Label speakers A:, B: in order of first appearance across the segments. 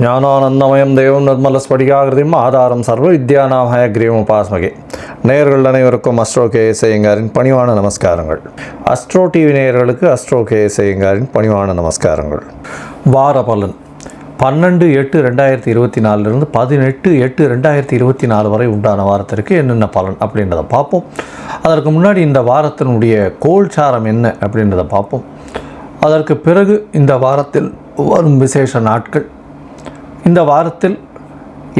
A: ஞானானந்தமயம் தேவம் நிர்மலஸ்படிகாகிருதியும் ஆதாரம் சர்வ வித்யாநாமய கிரீவம் உபாஸ்மகே. நேயர்கள் அனைவருக்கும் அஸ்ட்ரோ கேஎஸ் ஐயங்காரின் பணிவான நமஸ்காரங்கள். அஸ்ட்ரோ டிவி நேயர்களுக்கு அஸ்ட்ரோ கேஎஸ் ஐயங்காரின் பணிவான நமஸ்காரங்கள். வார பலன் 12/8/2024 18/8/2024 வரை உண்டான வாரத்திற்கு என்னென்ன பலன் அப்படின்றத பார்ப்போம். அதற்கு முன்னாடி இந்த வாரத்தினுடைய கோல்சாரம் என்ன அப்படின்றத பார்ப்போம். அதற்கு பிறகு இந்த வாரத்தில் வரும் விசேஷ நாட்கள், இந்த வாரத்தில்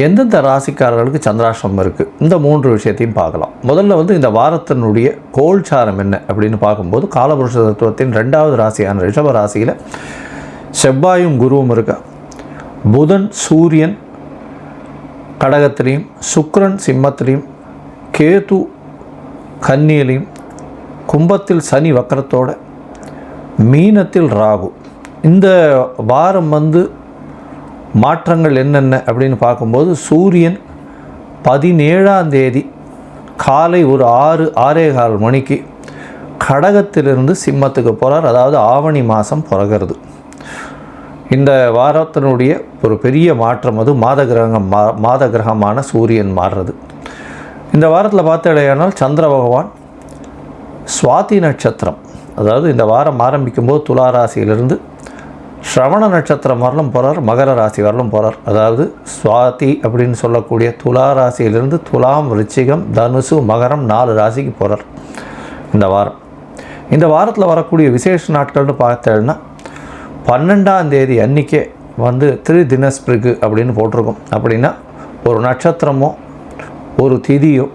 A: எந்தெந்த ராசிக்காரர்களுக்கு சந்திராஷ்டிரமம் இருக்குது, இந்த 3 விஷயத்தையும் பார்க்கலாம். முதல்ல இந்த வாரத்தினுடைய கோல்சாரம் என்ன அப்படின்னு பார்க்கும்போது, காலபுருஷ தத்துவத்தின் 2வது ராசியான ரிஷப ராசியில் செவ்வாயும் குருவும் இருக்கா. புதன் சூரியன் கடகத்திலையும், சுக்கிரன் சிம்மத்திலையும், கேது கன்னியிலையும், கும்பத்தில் சனி வக்கரத்தோட, மீனத்தில் ராகு. இந்த வாரம் மாற்றங்கள் என்னென்ன அப்படின்னு பார்க்கும்போது, சூரியன் 17ஆம் தேதி காலை ஒரு 6:15 மணிக்கு கடகத்திலிருந்து சிம்மத்துக்கு போகிறார். அதாவது ஆவணி மாதம் பிறகுறது. இந்த வாரத்தினுடைய ஒரு பெரிய மாற்றம் மாத கிரகமான சூரியன் மாறுறது. இந்த வாரத்தில் பார்த்தடையானால் சந்திர பகவான் சுவாதி நட்சத்திரம், அதாவது இந்த வாரம் ஆரம்பிக்கும்போது துலா ராசியிலிருந்து ஸ்ரவண நட்சத்திரம் வரலும் போகிறார், மகர ராசி வரலும் போகிறார். அதாவது சுவாதி அப்படின்னு சொல்லக்கூடிய துலா ராசியிலிருந்து துலாம், விருச்சிகம், தனுசு, மகரம் 4 ராசிக்கு போகிறார் இந்த வாரம். இந்த வாரத்தில் வரக்கூடிய விசேஷ நாட்கள்னு பார்த்தேன்னா 12ஆம் தேதி அன்றைக்கே திரிதினஸ்பிரிகு அப்படின்னு போட்டிருக்கோம். அப்படின்னா ஒரு நட்சத்திரமோ ஒரு திதியோ,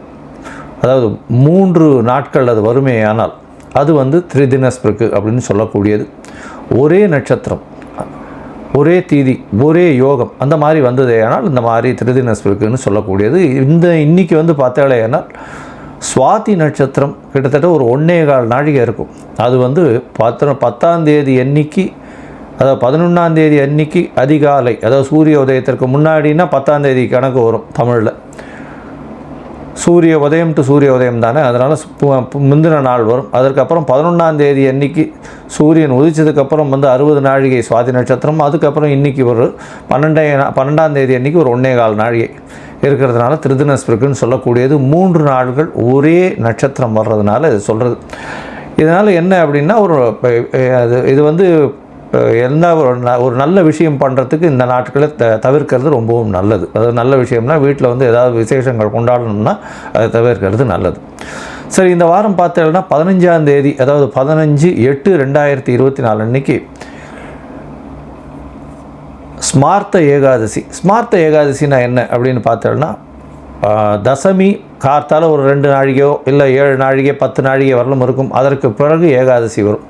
A: அதாவது 3 நாட்கள் அது வறுமையானால் அது திரிதினஸ்பிரிகு அப்படின்னு சொல்லக்கூடியது. ஒரே நட்சத்திரம், ஒரே தீதி, ஒரே யோகம், அந்த மாதிரி வந்ததேயானால் இந்த மாதிரி திரிதினஸ்பிரிக்குன்னு சொல்லக்கூடியது. இன்றைக்கி பார்த்தாலேயானால் சுவாதி நட்சத்திரம் கிட்டத்தட்ட ஒரு 1.25 நாழிகை இருக்கும். அது 10ஆம் தேதி அன்னைக்கு, அதாவது 11ஆம் தேதி அன்னைக்கு அதிகாலை, அதாவது சூரிய உதயத்திற்கு முன்னாடினா 10ஆம் தேதி கணக்கு வரும் தமிழில். சூரிய உதயம் டு சூரிய உதயம் தானே, அதனால் முந்தின நாள் வரும். அதற்கப்புறம் 11ஆம் தேதி அன்னைக்கு சூரியன் உதிச்சதுக்கப்புறம் 60 நாழிகை சுவாதி நட்சத்திரம். அதுக்கப்புறம் இன்றைக்கி ஒரு 12ஆம் தேதி அன்றைக்கி ஒரு 1.25 நாழிகை இருக்கிறதுனால திரிதினஸ்பிரிக்குன்னு சொல்லக்கூடியது. 3 நாட்கள் ஒரே நட்சத்திரம் வர்றதுனால இது சொல்கிறது. இதனால் என்ன அப்படின்னா, இது என்ன ஒரு நல்ல விஷயம் பண்ணுறதுக்கு இந்த நாட்களை தவிர்க்கிறது ரொம்பவும் நல்லது. அதாவது நல்ல விஷயம்னா வீட்டில் ஏதாவது விசேஷங்கள் கொண்டாடணும்னா அதை தவிர்க்கிறது நல்லது. சரி, இந்த வாரம் பார்த்தீங்கன்னா 15ஆம் தேதி, அதாவது 15/8/2024 அன்னைக்கு ஸ்மார்த்த ஏகாதசி. ஸ்மார்த்த ஏகாதசினா என்ன அப்படின்னு பார்த்தோம்னா, தசமி கார்த்தால் ஒரு 2 நாழிகையோ இல்லை 7 நாழிகை 10 நாழிகை வரலும் இருக்கும். அதற்கு பிறகு ஏகாதசி வரும்.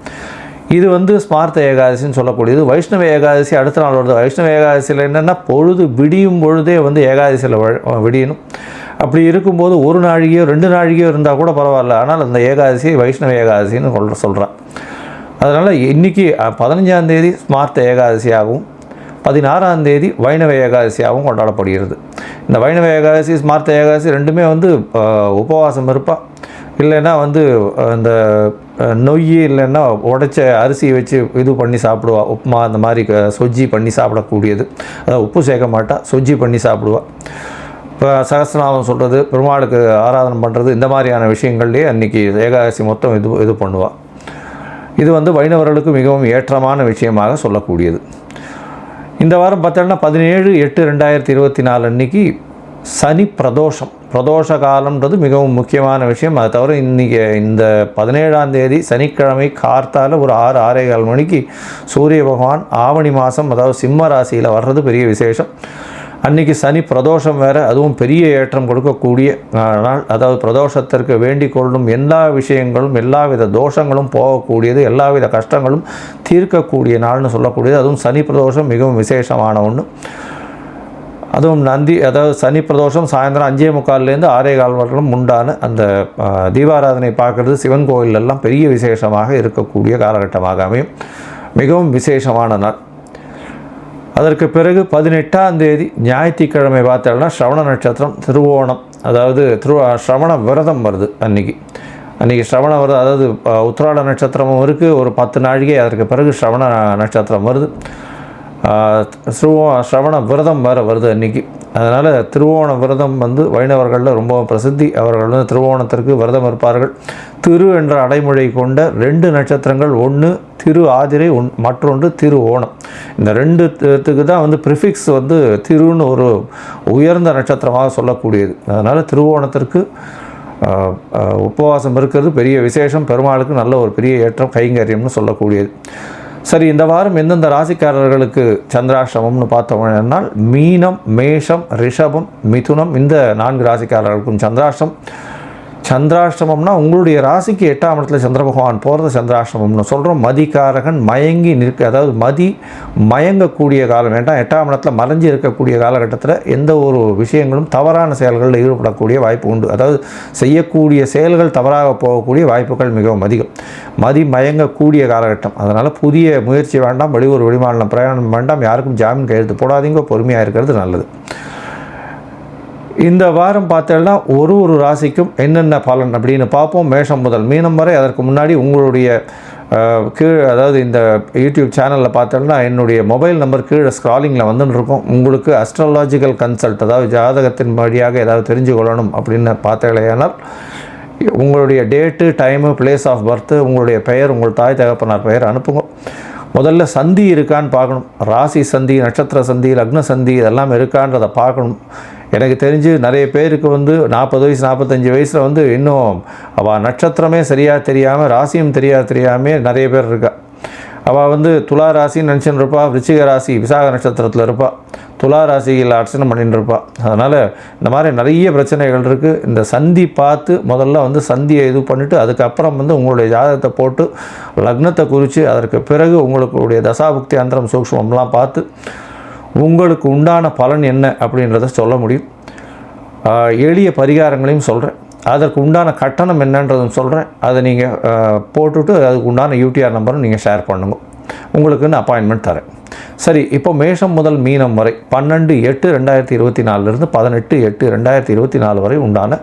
A: இது ஸ்மார்த்த ஏகாதசின்னு சொல்லக்கூடியது. வைஷ்ணவ ஏகாதசி அடுத்த நாள் வருது. வைஷ்ணவ ஏகாதசியில் என்னென்னா, பொழுது விடியும் பொழுதே ஏகாதசியில் விடியணும். அப்படி இருக்கும்போது 1 நாழிகையோ 2 நாழிகையோ இருந்தால் கூட பரவாயில்ல. ஆனால் அந்த ஏகாதசி வைஷ்ணவ ஏகாதசின்னு சொல்கிறான். அதனால் இன்றைக்கி 15ஆம் தேதி ஸ்மார்த்த ஏகாதசியாகவும் 16ஆம் தேதி வைணவ ஏகாதசியாகவும் கொண்டாடப்படுகிறது. இந்த வைணவ ஏகாதசி ஸ்மார்த்த ஏகாதசி ரெண்டுமே உபவாசம் இருப்பாள். இல்லைன்னா இந்த நொய் இல்லைன்னா உடைச்ச அரிசி வச்சு இது பண்ணி சாப்பிடுவா. உப்புமா அந்த மாதிரி சொஜ்ஜி பண்ணி சாப்பிடக்கூடியது. அதாவது உப்பு சேர்க்க மாட்டா, சொஜ்ஜி பண்ணி சாப்பிடுவா. இப்போ சகஸ்ரநாமம் சொல்கிறது, பெருமாளுக்கு ஆராதனை பண்ணுறது, இந்த மாதிரியான விஷயங்கள்லேயே அன்றைக்கி ஏகாதசி மொத்தம் இது பண்ணுவாள். இது வைணவர்களுக்கு மிகவும் ஏற்றமான விஷயமாக சொல்லக்கூடியது. இந்த வாரம் பார்த்தோன்னா 17/8/2024 அன்றைக்கி சனி பிரதோஷம். பிரதோஷ காலம்ன்றது மிகவும் முக்கியமான விஷயம். அதை தவிர இன்றைக்கி இந்த 17ஆம் தேதி சனிக்கிழமை கார்த்தால் ஒரு 6:15 மணிக்கு சூரிய பகவான் ஆவணி மாதம், அதாவது சிம்ம ராசியில் வர்றது பெரிய விசேஷம். அன்றைக்கி சனி பிரதோஷம் வேறு, அதுவும் பெரிய ஏற்றம் கொடுக்கக்கூடிய நாள். அதாவது பிரதோஷத்திற்கு வேண்டிக் கொள்ளும் எல்லா விஷயங்களும், எல்லாவித தோஷங்களும் போகக்கூடியது, எல்லாவித கஷ்டங்களும் தீர்க்கக்கூடிய நாள்னு சொல்லக்கூடியது. அதுவும் சனி பிரதோஷம் மிகவும் விசேஷமான ஒன்று. அதுவும் அதாவது சனி பிரதோஷம் சாயந்தரம் 5:45 6:15 வரலும் உண்டான அந்த தீபாராதனை பார்க்குறது சிவன் கோயிலெல்லாம் பெரிய விசேஷமாக இருக்கக்கூடிய காலகட்டமாக அமையும். மிகவும் விசேஷமான நாள். அதற்கு பிறகு 18ஆம் தேதி ஞாயிற்றுக்கிழமை பார்த்தோம்னா ஸ்ரவண நட்சத்திரம், திருவோணம், அதாவது ஸ்ரவண விரதம் வருது. அன்றைக்கி ஸ்ரவண விரதம், அதாவது உத்திராட நட்சத்திரமும் இருக்குது, ஒரு 10 நாழிகை. அதற்கு பிறகு ஸ்ரவண நட்சத்திரம் வருது. ஸ்ரவண விரதம் வேறு வருது அன்றைக்கி. அதனால் திருவோண விரதம் வந்து வைணவர்களில் ரொம்ப பிரசித்தி. அவர்கள் வந்து திருவோணத்திற்கு விரதம் இருப்பார்கள். திரு என்ற அடைமொழி கொண்ட 2 நட்சத்திரங்கள், ஒன்று திரு ஆதிரை, மற்றொன்று திரு ஓணம். இந்த 2த்துக்கு தான் வந்து ப்ரிஃபிக்ஸ் வந்து திருன்னு ஒரு உயர்ந்த நட்சத்திரமாக சொல்லக்கூடியது. அதனால் திருவோணத்திற்கு உபவாசம் இருக்கிறது பெரிய விசேஷம். பெருமாளுக்கு நல்ல ஒரு பெரிய ஏற்றம், கைங்கரியம்னு சொல்லக்கூடியது. சரி, இந்த வாரம் எந்தெந்த ராசிக்காரர்களுக்கு சந்திராஷ்டமம்னு பார்த்தோம்னால் மீனம், மேஷம், ரிஷபம், மிதுனம், இந்த 4 ராசிக்காரர்களுக்கும் சந்திராஷ்டமம்னா உங்களுடைய ராசிக்கு 8ஆம் இடத்துல சந்திர பகவான் போகிறது சந்திராஷ்டமம்னு சொல்கிறோம். மதிக்காரகன் மயங்கி நிற்க, அதாவது மயங்கக்கூடிய காலம். வேண்டாம், 8ஆம் இடத்துல மறைஞ்சி இருக்கக்கூடிய காலகட்டத்தில் எந்த ஒரு விஷயங்களும் தவறான செயல்களில் ஈடுபடக்கூடிய வாய்ப்பு உண்டு. அதாவது செய்யக்கூடிய செயல்கள் தவறாக போகக்கூடிய வாய்ப்புகள் மிகவும் அதிகம். மயங்கக்கூடிய காலகட்டம். அதனால் புதிய முயற்சி வேண்டாம், வெளியூர் வெளிமாநிலம் பிரயாணம் வேண்டாம், யாருக்கும் ஜாமீன் கையெழுத்து போடாதீங்க, பொறுமையாக இருக்கிறது நல்லது. இந்த வாரம் பார்த்தோம்னா ஒரு ராசிக்கும் என்னென்ன பலன் அப்படின்னு பார்ப்போம். மேஷம் முதல் மீனம் வரை. அதற்கு முன்னாடி உங்களுடைய அதாவது இந்த யூடியூப் சேனலில் பார்த்தோம்னா என்னுடைய மொபைல் நம்பர் கீழே ஸ்க்ராலிங்கில் வந்துன்னு இருக்கும். உங்களுக்கு அஸ்ட்ராலாஜிக்கல் கன்சல்ட், அதாவது ஜாதகத்தின் வழியாக ஏதாவது தெரிஞ்சு கொள்ளணும் அப்படின்னு பார்த்தீங்களேனால் உங்களுடைய date, time, place of birth, உங்களுடைய பெயர், உங்கள் தாய் தகப்பனார் பெயர் அனுப்புங்க. முதல்ல சந்தி இருக்கான்னு பார்க்கணும். ராசி சந்தி, நட்சத்திர சந்தி, லக்ன சந்தி இதெல்லாம் இருக்கான்றதை பார்க்கணும். எனக்கு தெரிஞ்சு நிறைய பேருக்கு வந்து 40 வயசு 45 வயசில் வந்து இன்னும் அவள் நட்சத்திரமே சரியாக தெரியாமல், ராசியும் தெரியாமல் நிறைய பேர் இருக்கா. அவள் வந்து துலா ராசின்னு நினச்சின்னு இருப்பாள், விருச்சிக ராசி விசாக நட்சத்திரத்தில் இருப்பாள், துலா ராசியில் அர்ச்சனை பண்ணிட்டு இருப்பாள். அதனால் இந்த மாதிரி நிறைய பிரச்சனைகள் இருக்குது. இந்த சந்தி பார்த்து முதல்ல வந்து சந்தியை இது பண்ணிவிட்டு அதுக்கப்புறம் வந்து உங்களுடைய ஜாதகத்தை போட்டு லக்னத்தை குறித்து அதற்கு பிறகு உங்களுடைய தசாபுக்தி அந்தரம் சூக்ஷ்மம்லாம் பார்த்து உங்களுக்கு உண்டான பலன் என்ன அப்படின்றத சொல்ல முடியும். எளிய பரிகாரங்களையும் சொல்கிறேன், அதற்கு உண்டான கட்டணம் என்னன்றதும் சொல்கிறேன். அதை நீங்கள் போட்டுவிட்டு அதுக்கு உண்டான யூடிஆர் நம்பரும் நீங்கள் ஷேர் பண்ணுங்க. உங்களுக்குன்னு அப்பாயின்மெண்ட் தரேன். சரி, இப்போ மேஷம் முதல் மீனம் வரை 12/8/2024 18/8/2024 வரை உண்டான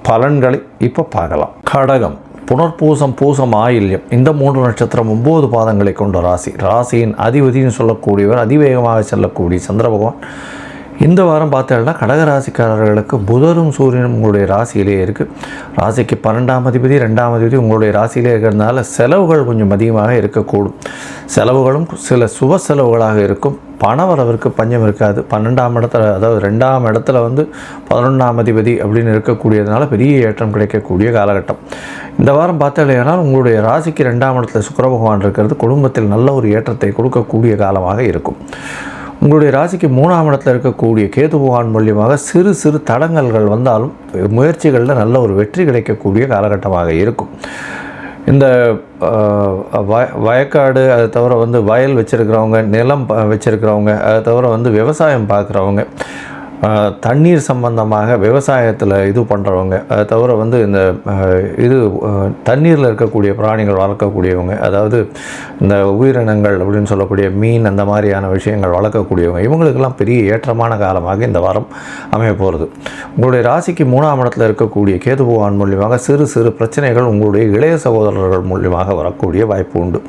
A: பலன்களை இப்போ பார்க்கலாம். கடகம், புனர்பூசம், பூசம், ஆயில்யம் இந்த 3 நட்சத்திரம் 9 பாதங்களை கொண்ட ராசியின் அதிபதினு சொல்லக்கூடியவர், அதிவேகமாக செல்லக்கூடிய சந்திர பகவான் இந்த வாரம் பார்த்தீங்கன்னா கடகராசிக்காரர்களுக்கு புதரும் சூரியனும் உங்களுடைய ராசியிலே இருக்குது. ராசிக்கு 12ஆம் அதிபதி 2ஆம் அதிபதி உங்களுடைய ராசியிலே இருக்கிறதுனால செலவுகள் கொஞ்சம் அதிகமாக இருக்கக்கூடும். செலவுகளும் சில சுப செலவுகளாக இருக்கும். பணவரவிற்கு பஞ்சம் இருக்காது. 12ஆம் இடத்துல, அதாவது 2ஆம் இடத்துல வந்து 11ஆம் அதிபதி அப்படின்னு இருக்கக்கூடியதுனால பெரிய ஏற்றம் கிடைக்கக்கூடிய காலகட்டம். இந்த வாரம் பார்த்தீங்கன்னா உங்களுடைய ராசிக்கு 2ஆம் இடத்துல சுக்கிர பகவான் இருக்கிறது குடும்பத்தில் நல்ல ஒரு ஏற்றத்தை கொடுக்கக்கூடிய காலமாக இருக்கும். உங்களுடைய ராசிக்கு 3ஆம் இடத்துல இருக்கக்கூடிய கேது பகவான் மூலியமாக சிறு சிறு தடங்கல்கள் வந்தாலும் முயற்சிகளில் நல்ல ஒரு வெற்றி கிடைக்கக்கூடிய காலகட்டமாக இருக்கும். இந்த வயக்காடு, அதை தவிர வந்து வயல் வச்சுருக்கிறவங்க, நிலம் வச்சுருக்கிறவங்க, அதை தவிர வந்து விவசாயம் பார்க்குறவங்க, தண்ணீர் சம்பந்தமாக விவசாயத்தில் இது பண்ணுறவங்க, அதை தவிர வந்து இந்த தண்ணீரில் இருக்கக்கூடிய பிராணிகள் வளர்க்கக்கூடியவங்க, அதாவது இந்த உயிரினங்கள் அப்படின்னு சொல்லக்கூடிய மீன் அந்த மாதிரியான விஷயங்கள் வளர்க்கக்கூடியவங்க, இவங்களுக்கெல்லாம் பெரிய ஏற்றமான காலமாக இந்த வாரம் அமைய போகிறது. உங்களுடைய ராசிக்கு 3ஆம் இடத்துல இருக்கக்கூடிய கேது பகவான் மூலியமாக சிறு சிறு பிரச்சனைகள் உங்களுடைய இளைய சகோதரர்கள் மூலியமாக வரக்கூடிய வாய்ப்பு உண்டு.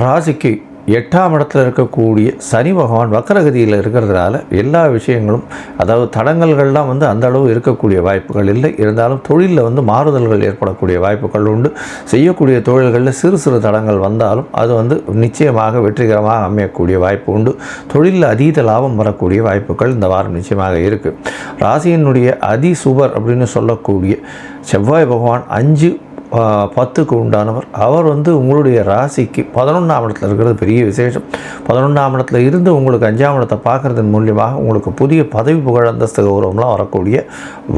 A: ராசிக்கு 8ஆம் இடத்துல இருக்கக்கூடிய சனி பகவான் வக்கரகதியில் இருக்கிறதுனால எல்லா விஷயங்களும், அதாவது தடங்கல்கள்லாம் வந்து அந்த அளவு இருக்கக்கூடிய வாய்ப்புகள் இல்லை. இருந்தாலும் தொழிலில் வந்து மாறுதல்கள் ஏற்படக்கூடிய வாய்ப்புகள் உண்டு. செய்யக்கூடிய தொழில்களில் சிறு சிறு தடங்கள் வந்தாலும் அது வந்து நிச்சயமாக வெற்றிகரமாக அமையக்கூடிய வாய்ப்பு உண்டு. தொழிலில் அதீத லாபம் வரக்கூடிய வாய்ப்புகள் இந்த வாரம் நிச்சயமாக இருக்குது. ராசியினுடைய அதிசுபர் அப்படின்னு சொல்லக்கூடிய செவ்வாய் பகவான் 5-10க்கு உண்டானவர். அவர் வந்து உங்களுடைய ராசிக்கு 11ஆம் இடத்துல இருக்கிறது பெரிய விசேஷம். 11ஆம் இடத்துல இருந்து உங்களுக்கு 5ஆம் இடத்தை பார்க்குறதன் மூலியமாக உங்களுக்கு புதிய பதவி புகழ் அந்தஸ்து கௌரவம்லாம் வரக்கூடிய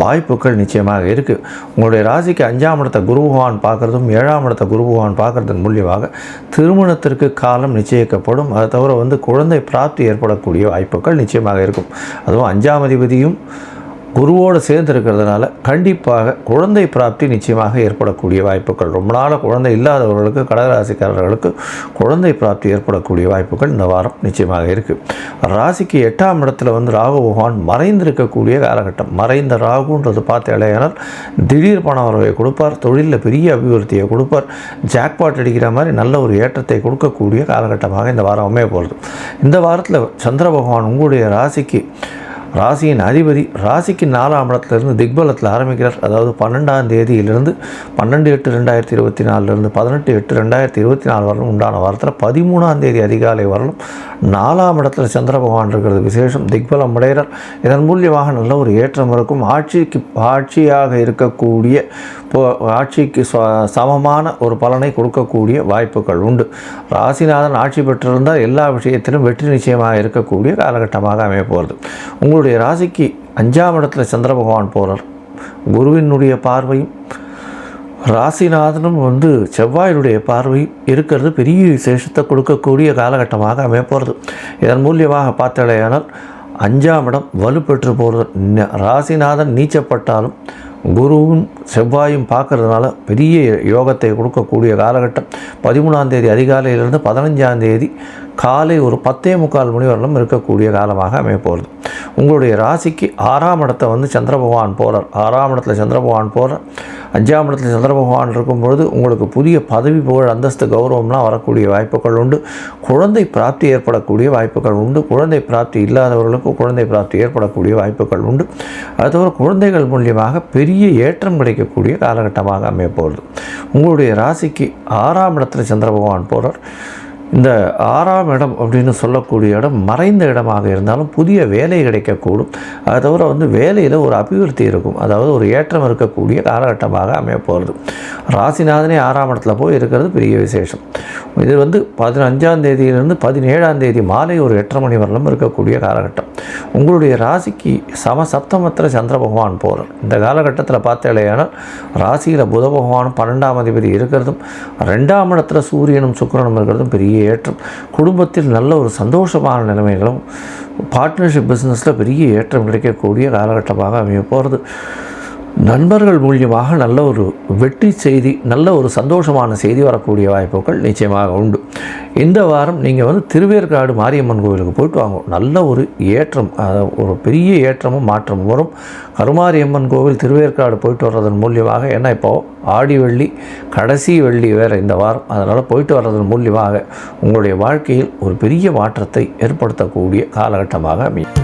A: வாய்ப்புகள் நிச்சயமாக இருக்குது. உங்களுடைய ராசிக்கு 5ஆம் இடத்தை குரு பகவான் பார்க்குறதும் 7ஆம் இடத்தை குரு பகவான் பார்க்குறதன் மூலியமாக திருமணத்திற்கு காலம் நிச்சயிக்கப்படும். அதை தவிர வந்து குழந்தை பிராப்தி ஏற்படக்கூடிய வாய்ப்புகள் நிச்சயமாக இருக்கும். அதுவும் 5ஆம் அதிபதியும் குருவோடு சேர்ந்து இருக்கிறதுனால கண்டிப்பாக குழந்தை பிராப்தி நிச்சயமாக ஏற்படக்கூடிய வாய்ப்புகள், ரொம்ப நாள் குழந்தை இல்லாதவர்களுக்கு, கடகராசிக்காரர்களுக்கு குழந்தை பிராப்தி ஏற்படக்கூடிய வாய்ப்புகள் இந்த வாரம் நிச்சயமாக இருக்குது. ராசிக்கு 8ஆம் இடத்துல ராகு பகவான் மறைந்திருக்கக்கூடிய காலகட்டம். மறைந்த ராகுன்றது பார்த்தேனால் திடீர் பண வரவை கொடுப்பார், தொழிலில் பெரிய அபிவிருத்தியை கொடுப்பார், ஜாக்பாட் அடிக்கிற மாதிரி நல்ல ஒரு ஏற்றத்தை கொடுக்கக்கூடிய காலகட்டமாக இந்த வாரம் அமைய போகிறது. இந்த வாரத்தில் சந்திர பகவான் உங்களுடைய ராசியின் அதிபதி ராசிக்கு 4ஆம் இடத்துலேருந்து திக்பலத்தில் ஆரம்பிக்கிறார். அதாவது 12ஆம் தேதியிலிருந்து 12/8/2024 18/8/2024 வரலும் உண்டான வாரத்தில் 13ஆம் தேதி அதிகாலை வரலும் 4ஆம் இடத்துல சந்திர பகவான் இருக்கிறது விசேஷம். திக்பலம் அடைகிறார். இதன் மூலியமாக நல்ல ஒரு ஏற்றம் இருக்கும். ஆட்சியாக இருக்கக்கூடிய ஆட்சிக்கு சமமான ஒரு பலனை கொடுக்கக்கூடிய வாய்ப்புகள் உண்டு. ராசிநாதன் ஆட்சி பெற்றிருந்தால் எல்லா விஷயத்திலும் வெற்றி நிச்சயமாக இருக்கக்கூடிய காலகட்டமாக அமைய போகிறது. உங்களுடைய ராசிக்கு 5ஆம் இடத்துல சந்திர பகவான் போகிறார். குருவினுடைய பார்வையும் ராசிநாதனும் செவ்வாயினுடைய பார்வையும் இருக்கிறது பெரிய விசேஷத்தை கொடுக்கக்கூடிய காலகட்டமாக அமைய போகிறது. இதன் மூலியமாக பார்த்தடையானால் 5ஆம் இடம் வலுப்பெற்று போகிறது. ராசிநாதன் நீச்சப்பட்டாலும் குருவும் செவ்வாயும் பார்க்கறதுனால பெரிய யோகத்தை கொடுக்கக்கூடிய காலகட்டம். 13ஆம் தேதி அதிகாலையிலிருந்து 15ஆம் தேதி காலை ஒரு 10:45 மணி வரலும் இருக்கக்கூடிய காலமாக அமைய போகிறது. உங்களுடைய ராசிக்கு 6ஆம் இடத்தை சந்திர பகவான் போகிறார். 6ஆம் இடத்துல சந்திர பகவான் போகிறார். 5ஆம் இடத்துல சந்திர பகவான் இருக்கும்பொழுது உங்களுக்கு புதிய பதவி, புகழ், அந்தஸ்து, கௌரவம்லாம் வரக்கூடிய வாய்ப்புகள் உண்டு. குழந்தை பிராப்தி ஏற்படக்கூடிய வாய்ப்புகள் உண்டு. குழந்தை பிராப்தி இல்லாதவர்களுக்கு குழந்தை பிராப்தி ஏற்படக்கூடிய வாய்ப்புகள் உண்டு. அதுபோல குழந்தைகள் மூலியமாக பெரிய ஏற்றம் கிடைக்கக்கூடிய காலகட்டமாக அமைய போகிறது. உங்களுடைய ராசிக்கு 6ஆம் இடத்துல சந்திர பகவான் போகிறார். இந்த 6ஆம் இடம் அப்படின்னு சொல்லக்கூடிய இடம் மறைந்த இடமாக இருந்தாலும் புதிய வேலை கிடைக்கக்கூடும். அதை தவிர வேலையில் ஒரு அபிவிருத்தி இருக்கும். அதாவது ஒரு ஏற்றம் இருக்கக்கூடிய காலகட்டமாக அமைய போகிறது. ராசிநாதனே 6ஆம் இடத்துல போய் இருக்கிறது பெரிய விசேஷம். இது 15ஆம் தேதியிலிருந்து 17ஆம் தேதி மாலை ஒரு 8:30 மணி வரலும் இருக்கக்கூடிய காலகட்டம். உங்களுடைய ராசிக்கு சப்தமத்தில் சந்திர பகவான் போகிறார். இந்த காலகட்டத்தில் பார்த்தேனால் ராசியில் புத பகவானும் 12ஆம் அதிபதி இருக்கிறதும் 2ஆம் இடத்துல சூரியனும் சுக்கிரனும் இருக்கிறதும் பெரிய ஏற்றம். குடும்பத்தில் நல்ல ஒரு சந்தோஷமான நிலைமைகளும் பார்ட்னர்ஷிப் பிஸ்னஸில் பெரிய ஏற்றம் கிடைக்கக்கூடிய காலகட்டமாக அமைய போகிறது. நண்பர்கள் மூலியமாக நல்ல ஒரு வெற்றி செய்தி, நல்ல ஒரு சந்தோஷமான செய்தி வரக்கூடிய வாய்ப்புகள் நிச்சயமாக உண்டு. இந்த வாரம் நீங்கள் திருவேற்காடு மாரியம்மன் கோவிலுக்கு போயிட்டு வாங்க. நல்ல ஒரு ஏற்றம், ஒரு பெரிய ஏற்றமும் மாற்றமும் வரும். கருமாரியம்மன் கோவில் திருவேற்காடு போயிட்டு வர்றதன் மூலியமாக, ஏன்னா இப்போது ஆடி வெள்ளி கடைசி வெள்ளி வேறு இந்த வாரம், அதனால் போயிட்டு வர்றதன் மூலியமாக உங்களுடைய வாழ்க்கையில் ஒரு பெரிய மாற்றத்தை ஏற்படுத்தக்கூடிய காலகட்டமாக அமையும்.